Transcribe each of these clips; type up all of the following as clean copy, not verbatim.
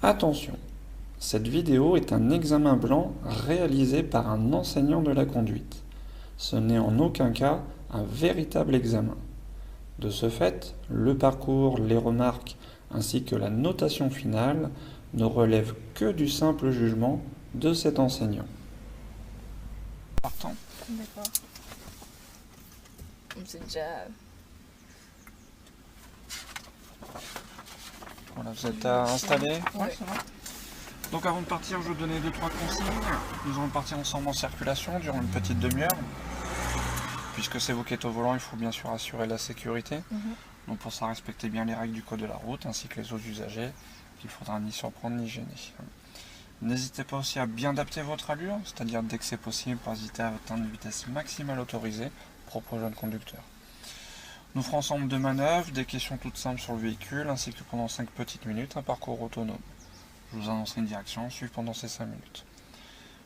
Attention, cette vidéo est un examen blanc réalisé par un enseignant de la conduite. Ce n'est en aucun cas un véritable examen. De ce fait, le parcours, les remarques ainsi que la notation finale ne relèvent que du simple jugement de cet enseignant. Partant. D'accord. C'est déjà... Voilà, vous êtes installé. Ouais. Ça va. Donc avant de partir, je vais vous donner 2-3 consignes. Nous allons partir ensemble en circulation durant une petite demi-heure. Puisque c'est vous qui êtes au volant, il faut bien sûr assurer la sécurité. Donc pour ça, respectez bien les règles du code de la route ainsi que les autres usagers qu'il faudra ni surprendre ni gêner. N'hésitez pas aussi à bien adapter votre allure, c'est-à-dire dès que c'est possible, pas hésiter à atteindre une vitesse maximale autorisée, propre aux jeunes conducteurs. Nous ferons ensemble 2 manœuvres, des questions toutes simples sur le véhicule, ainsi que pendant 5 petites minutes, un parcours autonome. Je vous annoncerai une direction, suivre pendant ces 5 minutes.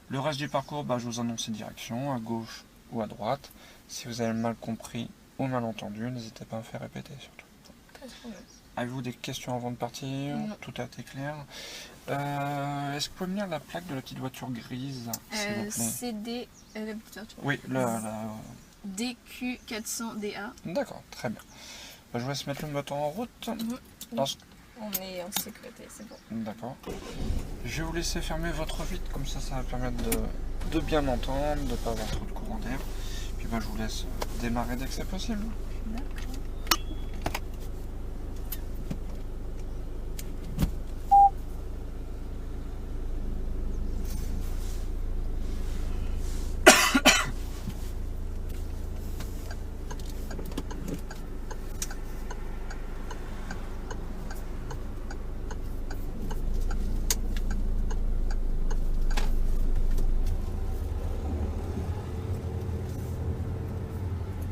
Le reste du parcours, je vous annonce une direction, à gauche ou à droite. Si vous avez mal compris ou mal entendu, n'hésitez pas à me faire répéter surtout. Pas de problème. Avez-vous des questions avant de partir? Non. Tout a été clair. Est-ce que vous pouvez me lire la plaque de la petite voiture grise, s'il vous plaît? CD... Oui, DQ400DA. D'accord, très bien. Je vous laisse mettre le moteur en route. On est en sécurité, c'est bon. D'accord. Je vais vous laisser fermer votre vitre, comme ça va permettre de bien entendre, de ne pas avoir trop de courant d'air. Puis je vous laisse démarrer dès que c'est possible. D'accord.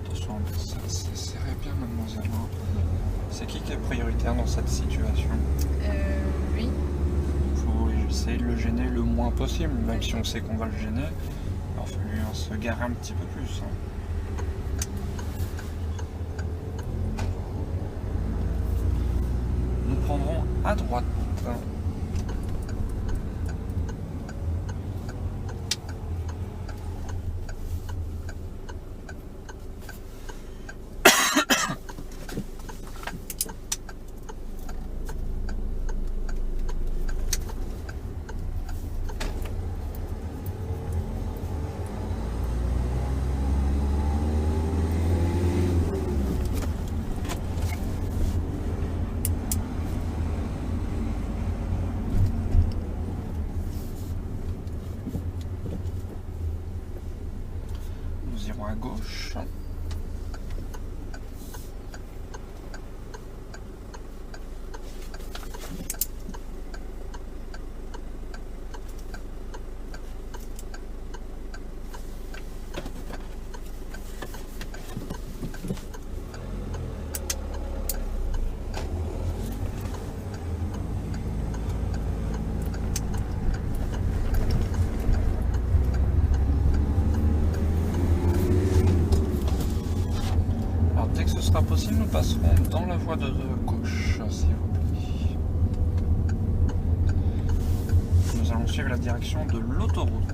Attention, ça serrez bien, mademoiselle. C'est qui est prioritaire dans cette situation? Lui. Il faut essayer de le gêner le moins possible, même si on sait qu'on va le gêner. Il va falloir se garer un petit peu plus. Nous prendrons à droite. Nous irons à gauche. Dès que ce sera possible, nous passerons dans la voie de gauche, s'il vous plaît. Nous allons suivre la direction de l'autoroute.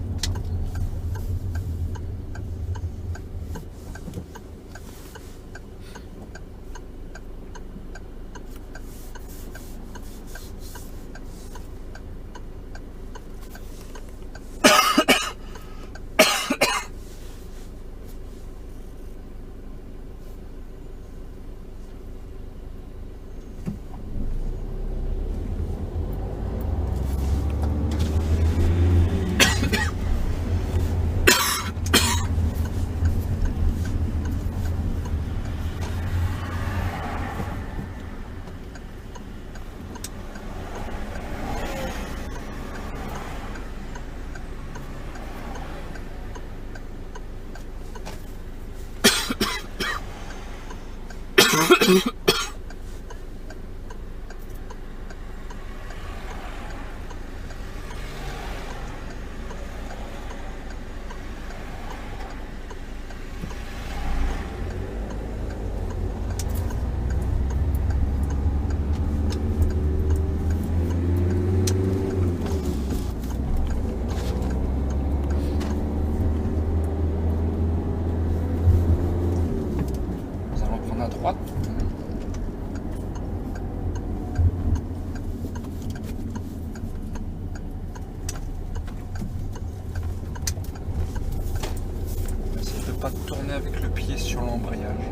pas de tourner avec le pied sur l'embrayage.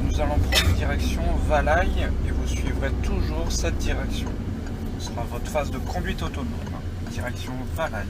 Nous allons prendre direction Valaï et vous suivrez toujours cette direction. Ce sera votre phase de conduite autonome. Direction Valaï.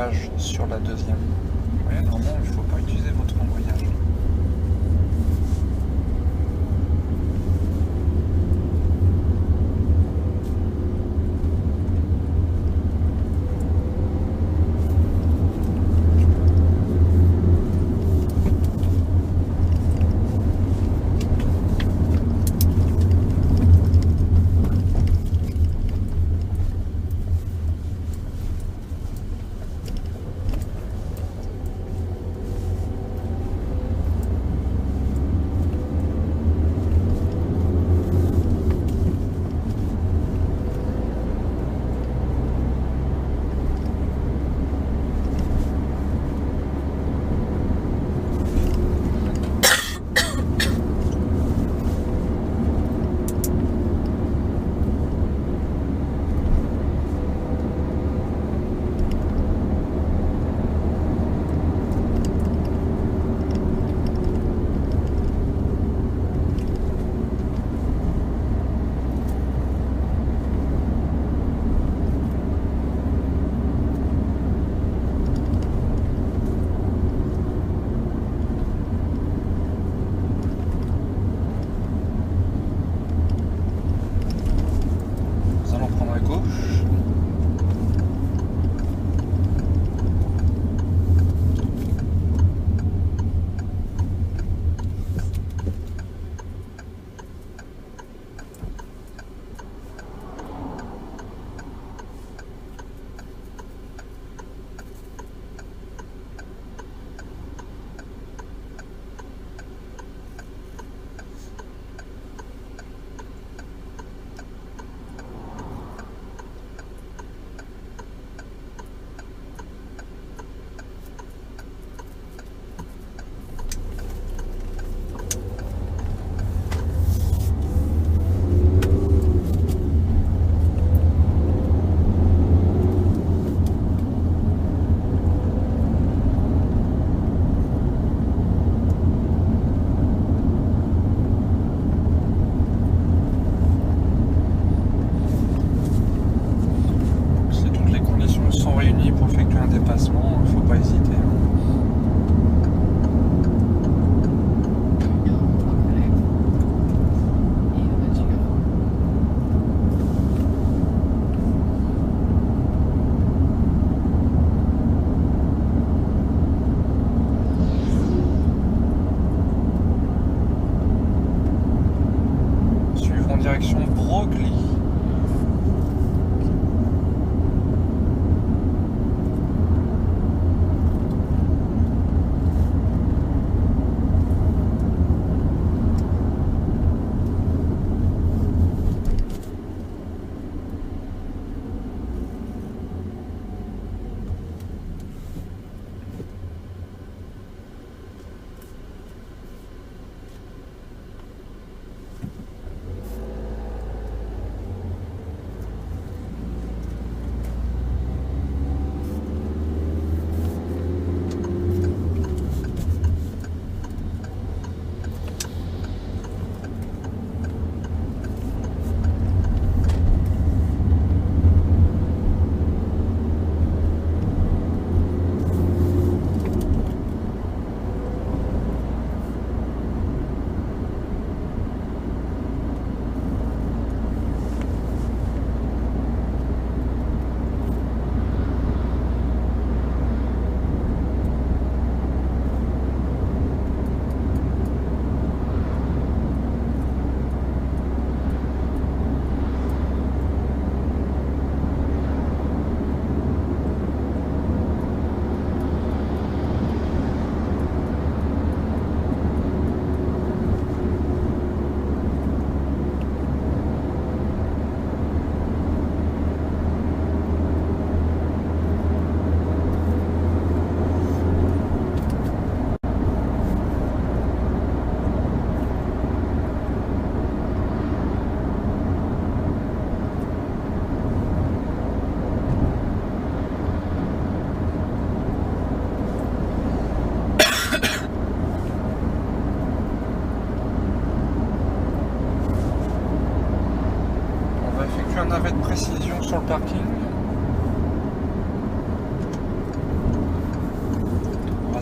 embrayage sur la deuxième. Vous voyez, normalement, il ne faut pas utiliser votre embrayage.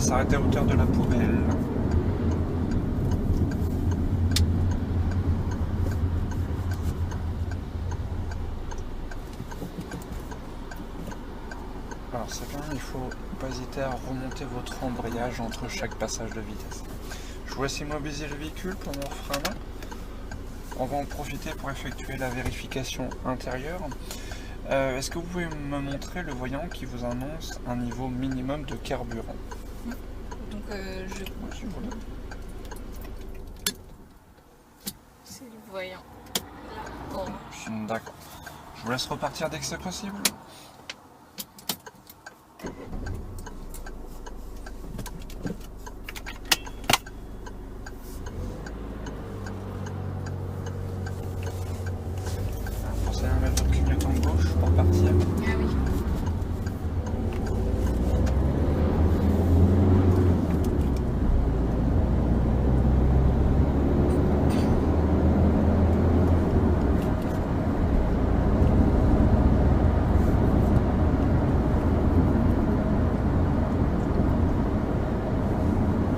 s'arrêter à hauteur de la poubelle. Alors c'est bien, il faut pas hésiter à remonter votre embrayage entre chaque passage de vitesse. Je vous laisse immobiliser le véhicule pour mon frein là. On va en profiter pour effectuer la vérification intérieure. Est-ce que vous pouvez me montrer le voyant qui vous annonce un niveau minimum de carburant? Donc je... Oui, si vous voulez. C'est le voyant. Là, orange. D'accord. Je vous laisse repartir dès que c'est possible. Pensez à mettre votre clignotant gauche pour partir. Ah oui.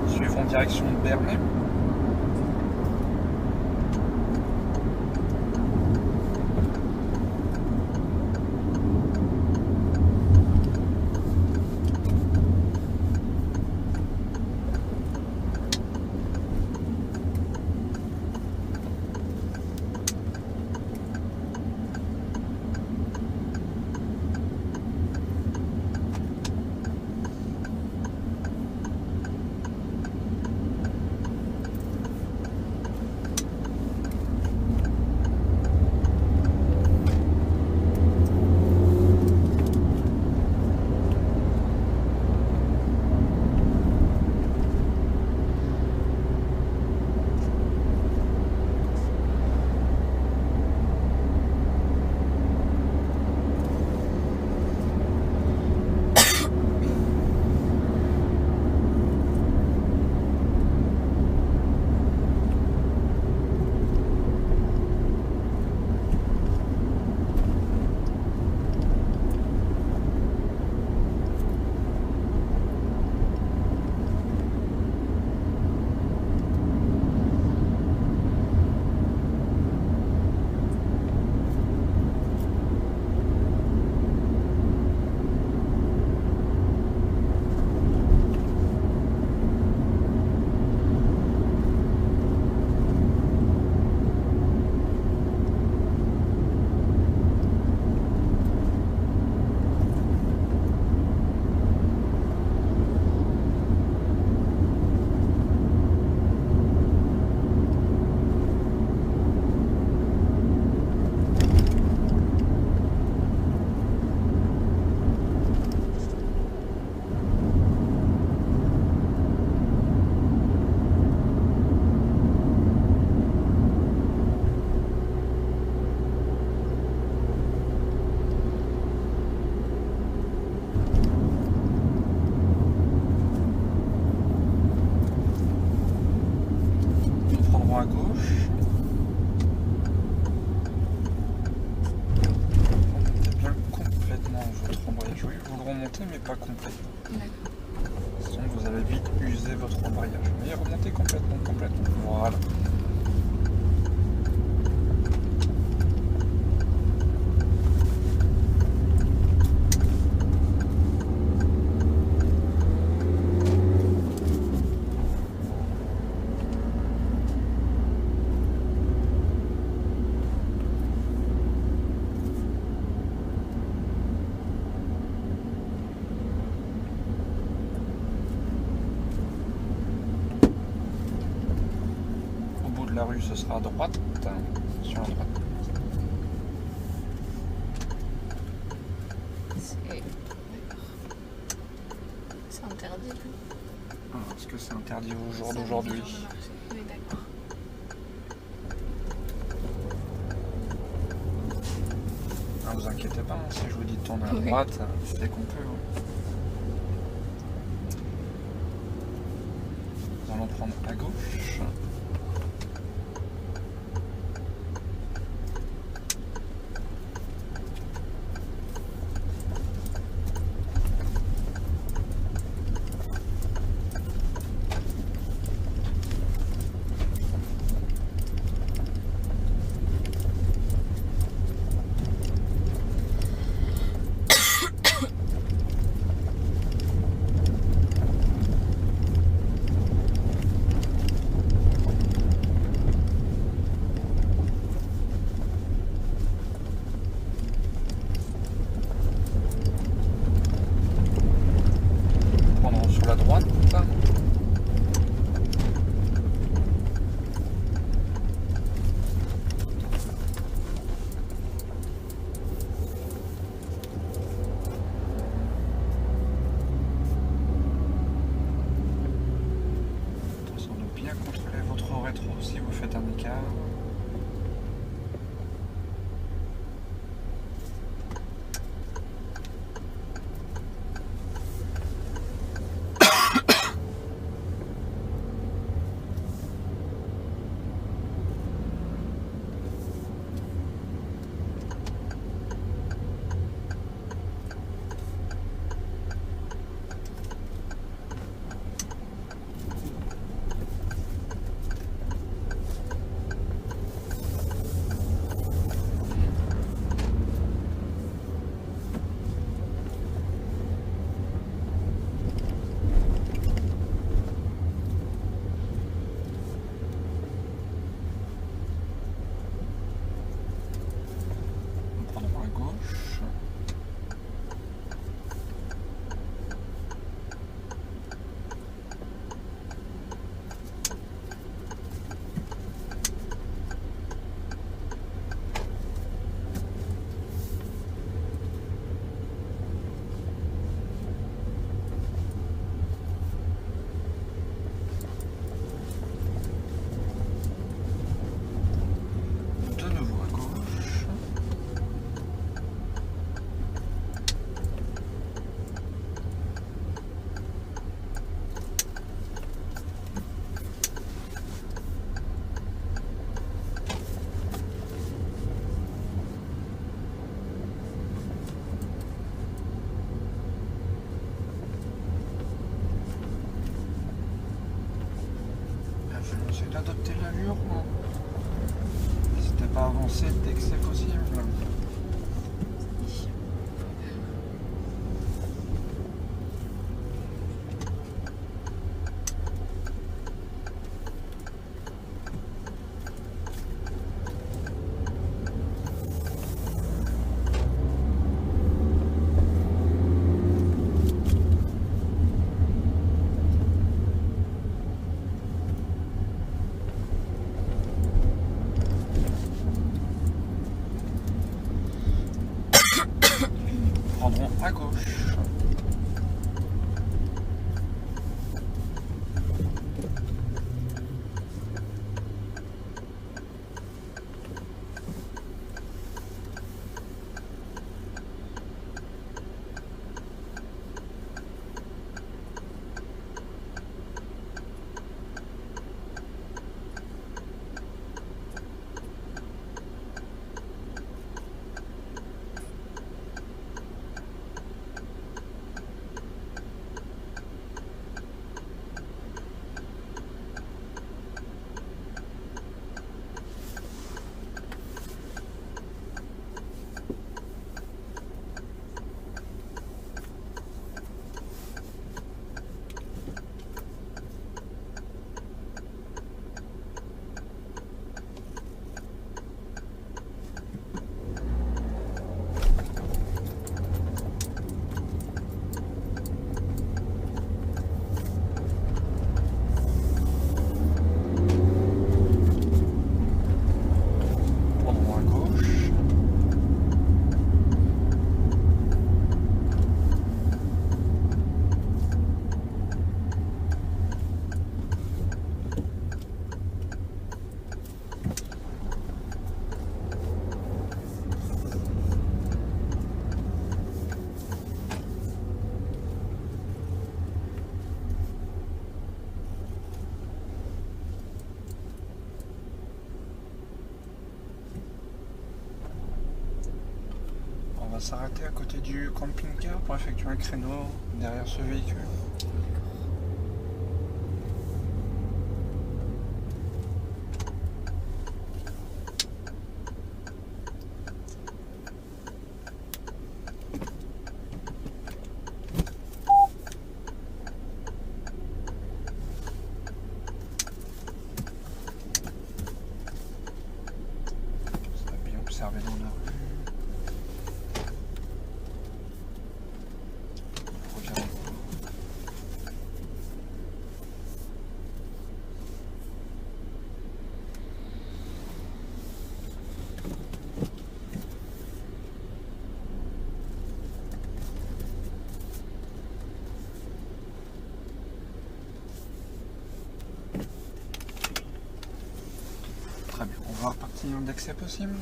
Suivons direction de Bernay. À gauche. Remontez bien complètement votre embrayage. Oui, vous le remontez mais pas complètement. D'accord. Sinon vous allez vite user votre embrayage. Mais remontez complètement. Voilà. La rue, ce sera à droite, sur la droite. C'est interdit. Est-ce que c'est interdit au jour d'aujourd'hui? Oui, d'accord. Ah, vous inquiétez pas, hein, si je vous dis de tourner à droite, c'est dès qu'on peut. Hein. Nous allons prendre à gauche. à droite. Attention de bien contrôler votre rétro si vous faites un écart. J'essaie d'adopter l'allure. N'hésitez pas à avancer dès que c'est possible. Prendrons à gauche. On va s'arrêter à côté du camping-car pour effectuer un créneau derrière ce véhicule. Ça va bien observer dans la rue. partie dès que c'est possible.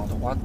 Droite.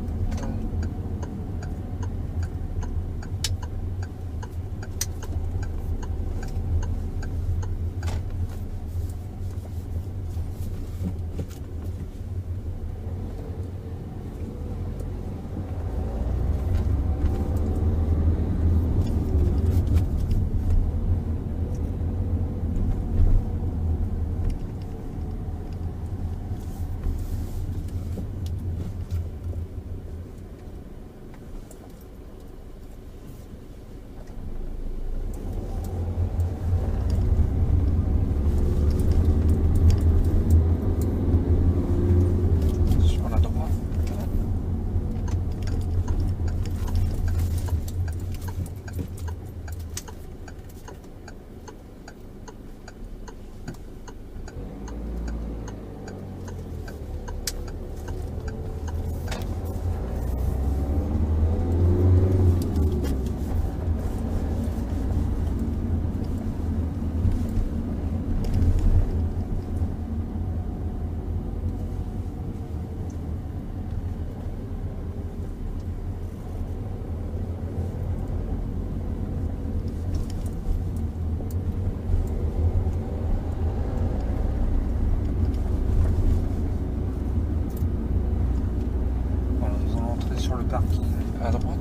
Sur le parking à droite.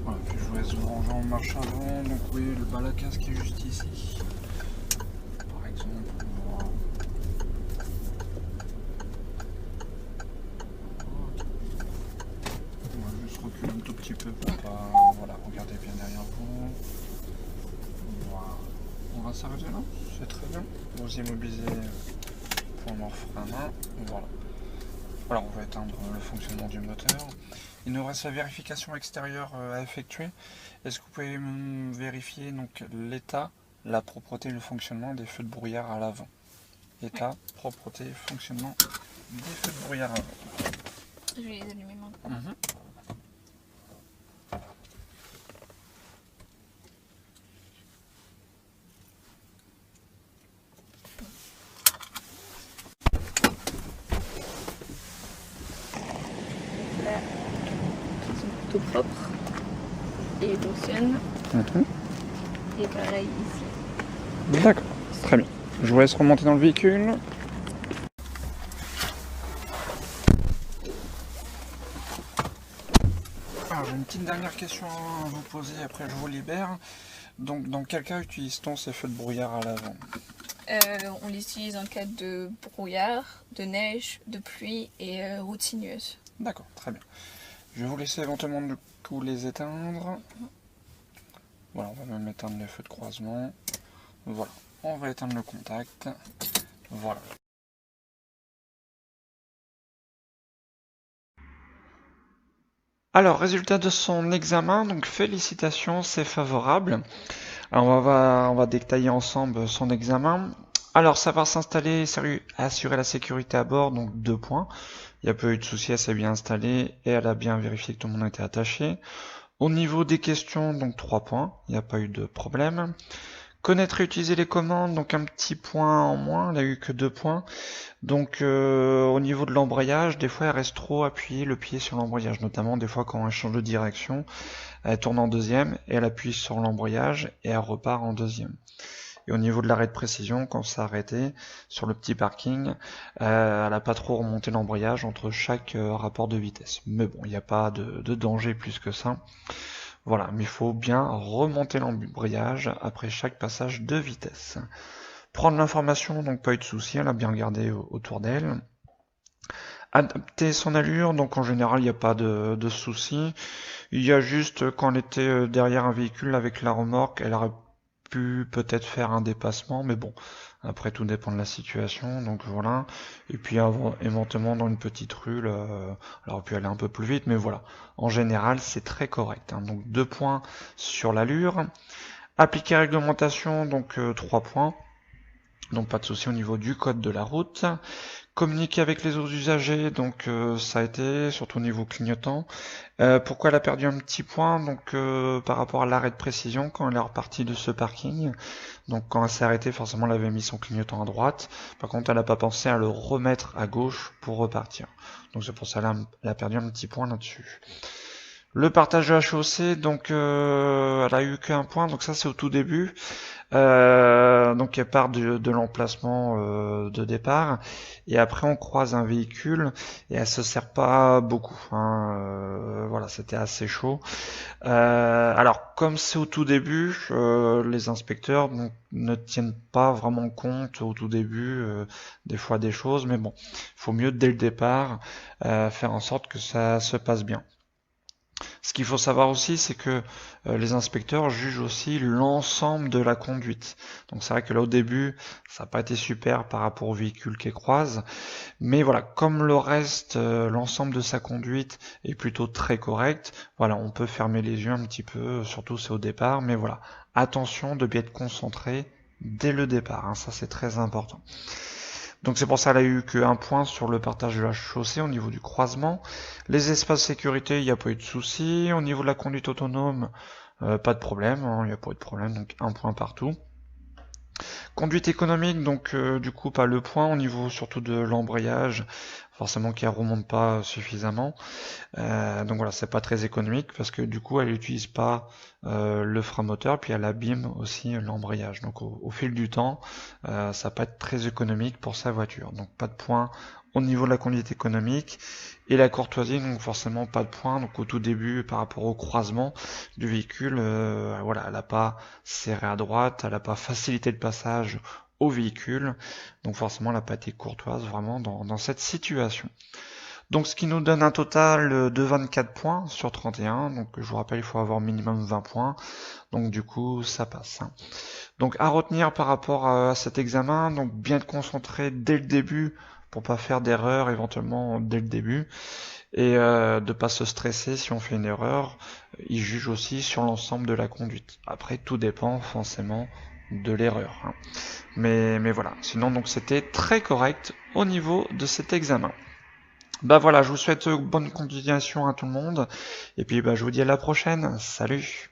Voilà, puis je vous laisse vous ranger en marche avant. Donc oui, le balacas qui est juste ici. Par exemple, on va juste reculer un tout petit peu pour pas... Voilà, regardez bien derrière vous. Voilà. On va s'arrêter là, c'est très bien. Vous immobilisez pour le frein à main. Voilà. Voilà, on va éteindre le fonctionnement du moteur. Il nous reste la vérification extérieure à effectuer. Est-ce que vous pouvez me vérifier donc l'état, la propreté et le fonctionnement des feux de brouillard à l'avant? État, propreté, fonctionnement des feux de brouillard à l'avant. Je vais les allumer maintenant. Là, ils sont plutôt propres et ils fonctionnent. Et pareil ici. D'accord, très bien. Je vous laisse remonter dans le véhicule. Alors j'ai une petite dernière question à vous poser, après je vous libère. Donc dans quel cas utilise-t-on ces feux de brouillard à l'avant? On les utilise en cas de brouillard, de neige, de pluie et route sinueuse. D'accord, très bien. Je vais vous laisser éventuellement du coup les éteindre. Voilà, on va même éteindre les feux de croisement. Voilà, on va éteindre le contact. Voilà. Alors, résultat de son examen, donc félicitations, c'est favorable. Alors, on va détailler ensemble son examen. Alors, savoir s'installer, assurer la sécurité à bord, donc 2 points. Il n'y a pas eu de souci, elle s'est bien installée et elle a bien vérifié que tout le monde était attaché. Au niveau des questions, donc 3 points, il n'y a pas eu de problème. Connaître et utiliser les commandes, donc un petit point en moins, il n'a eu que 2 points. Donc au niveau de l'embrayage, des fois elle reste trop appuyée le pied sur l'embrayage, notamment des fois quand elle change de direction, elle tourne en deuxième et elle appuie sur l'embrayage et elle repart en deuxième. Et au niveau de l'arrêt de précision, quand ça arrêté sur le petit parking, elle n'a pas trop remonté l'embrayage entre chaque rapport de vitesse. Mais bon, il n'y a pas de danger plus que ça. Voilà, mais il faut bien remonter l'embrayage après chaque passage de vitesse. Prendre l'information, donc pas eu de souci, elle a bien regardé autour d'elle. Adapter son allure, donc en général il n'y a pas de souci. Il y a juste quand elle était derrière un véhicule avec la remorque, elle aurait pu peut-être faire un dépassement, mais bon, après tout dépend de la situation, donc voilà. Et puis éventuellement dans une petite rue, elle aurait pu aller un peu plus vite, mais voilà. En général, c'est très correct. Hein. Donc 2 points sur l'allure. Appliquer réglementation, donc 3 points. Donc pas de souci au niveau du code de la route. Communiquer avec les autres usagers, donc ça a été, surtout au niveau clignotant. Pourquoi elle a perdu un petit point? Donc par rapport à l'arrêt de précision quand elle est repartie de ce parking. Donc quand elle s'est arrêtée, forcément elle avait mis son clignotant à droite. Par contre elle n'a pas pensé à le remettre à gauche pour repartir. Donc c'est pour ça qu'elle a perdu un petit point là-dessus. Le partage de la chaussée, donc elle a eu qu'un point, donc ça c'est au tout début. Donc elle part de l'emplacement de départ et après on croise un véhicule et elle se sert pas beaucoup. Hein, voilà, c'était assez chaud. Alors comme c'est au tout début, les inspecteurs donc, ne tiennent pas vraiment compte au tout début des fois des choses, mais bon, il faut mieux dès le départ faire en sorte que ça se passe bien. Ce qu'il faut savoir aussi, c'est que les inspecteurs jugent aussi l'ensemble de la conduite. Donc c'est vrai que là au début, ça n'a pas été super par rapport au véhicule qu'elle croise. Mais voilà, comme le reste, l'ensemble de sa conduite est plutôt très correct, voilà, on peut fermer les yeux un petit peu, surtout c'est au départ. Mais voilà, attention de bien être concentré dès le départ, hein, ça c'est très important. Donc c'est pour ça qu'elle a eu qu'un point sur le partage de la chaussée au niveau du croisement. Les espaces sécurité, il n'y a pas eu de souci. Au niveau de la conduite autonome, pas de problème, hein, il n'y a pas eu de problème, donc un point partout. Conduite économique, donc du coup pas le point au niveau surtout de l'embrayage, forcément qui ne remonte pas suffisamment. Donc voilà, c'est pas très économique parce que du coup elle n'utilise pas le frein moteur, puis elle abîme aussi l'embrayage. Donc au fil du temps, ça va pas être très économique pour sa voiture. Donc pas de point au niveau de la conduite économique. Et la courtoisie, donc forcément pas de point. Donc au tout début, par rapport au croisement du véhicule, voilà, elle n'a pas serré à droite, elle n'a pas facilité le passage au véhicule. Donc forcément, elle n'a pas été courtoise vraiment dans cette situation. Donc ce qui nous donne un total de 24 points sur 31. Donc je vous rappelle, il faut avoir minimum 20 points. Donc du coup, ça passe. Donc à retenir par rapport à cet examen, donc bien être concentré dès le début pour pas faire d'erreur éventuellement dès le début et de pas se stresser si on fait une erreur. Il juge aussi sur l'ensemble de la conduite. Après, tout dépend forcément de l'erreur. Hein. Mais voilà. Sinon, donc c'était très correct au niveau de cet examen. Bah voilà, je vous souhaite bonne continuation à tout le monde. Et puis bah, je vous dis à la prochaine. Salut!